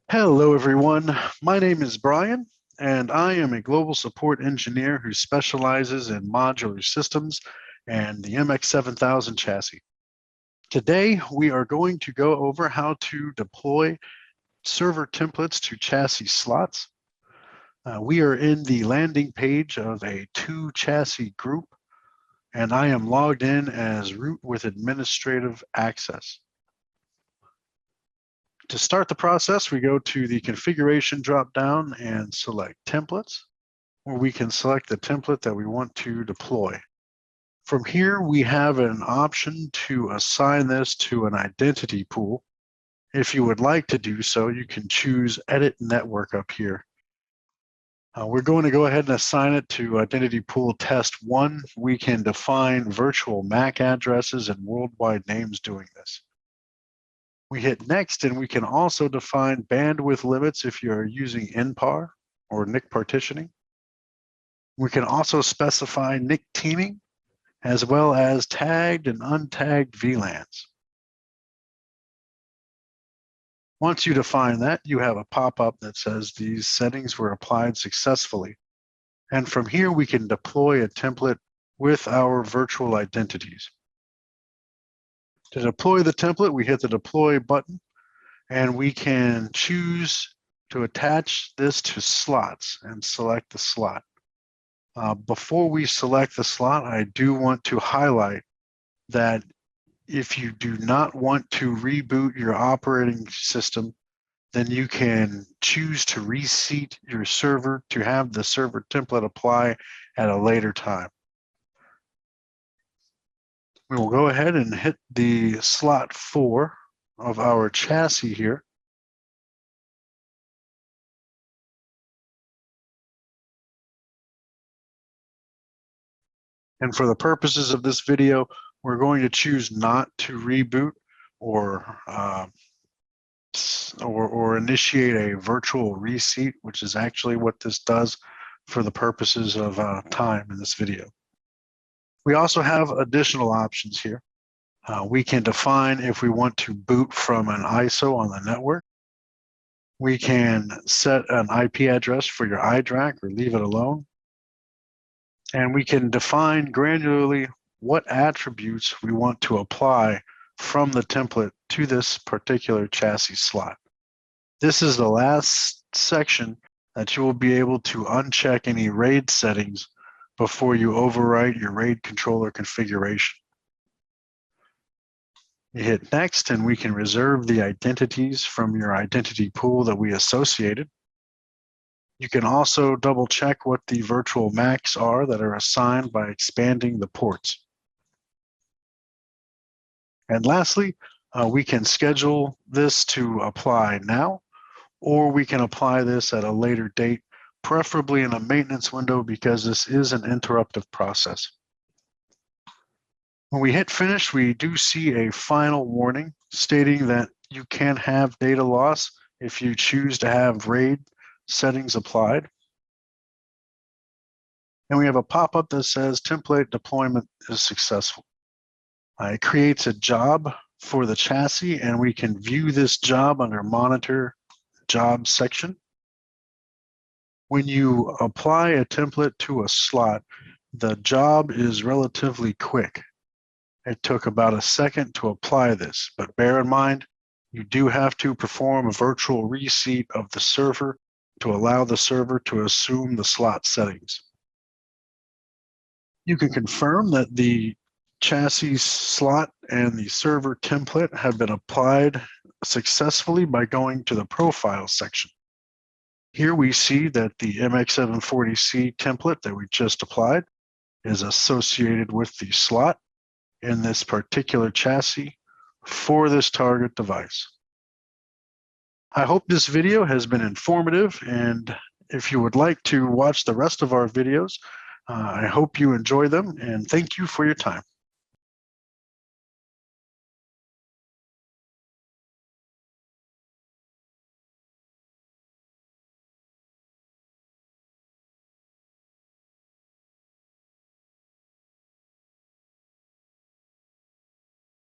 Hello, everyone. My name is Brian, and I am a global support engineer who specializes in modular systems and the MX7000 chassis. Today, we are going to go over how to deploy server templates to chassis slots. We are in the landing page of a 2-chassis group, and I am logged in as root with administrative access. To start the process, we go to the configuration drop-down and select templates, where we can select the template that we want to deploy. From here, we have an option to assign this to an identity pool. If you would like to do so, you can choose Edit Network up here. We're going to go ahead and assign it to Identity Pool Test 1. We can define virtual MAC addresses and worldwide names doing this. We hit next, and we can also define bandwidth limits if you're using NPAR or NIC partitioning. We can also specify NIC teaming, as well as tagged and untagged VLANs. Once you define that, you have a pop-up that says these settings were applied successfully. And from here, we can deploy a template with our virtual identities. To deploy the template, we hit the deploy button, and we can choose to attach this to slots and select the slot. Before we select the slot, I do want to highlight that if you do not want to reboot your operating system, then you can choose to reseat your server to have the server template apply at a later time. We will go ahead and hit the slot 4 of our chassis here. And for the purposes of this video, we're going to choose not to reboot or initiate a virtual reseat, which is actually what this does for the purposes of time in this video. We also have additional options here. We can define if we want to boot from an ISO on the network. We can set an IP address for your iDRAC or leave it alone. And we can define granularly what attributes we want to apply from the template to this particular chassis slot. This is the last section that you will be able to uncheck any RAID settings before you overwrite your RAID controller configuration. You hit next, and we can reserve the identities from your identity pool that we associated. You can also double check what the virtual MACs are that are assigned by expanding the ports. And lastly, we can schedule this to apply now, or we can apply this at a later date, preferably in a maintenance window, because this is an interruptive process. When we hit finish, we do see a final warning stating that you can have data loss if you choose to have RAID settings applied. And we have a pop-up that says template deployment is successful. It creates a job for the chassis, and we can view this job under Monitor Job section. When you apply a template to a slot, the job is relatively quick. It took about a second to apply this, but bear in mind, you do have to perform a virtual reseat of the server to allow the server to assume the slot settings. You can confirm that the chassis slot and the server template have been applied successfully by going to the Profile section. Here we see that the MX740C template that we just applied is associated with the slot in this particular chassis for this target device. I hope this video has been informative, and if you would like to watch the rest of our videos, I hope you enjoy them, and thank you for your time.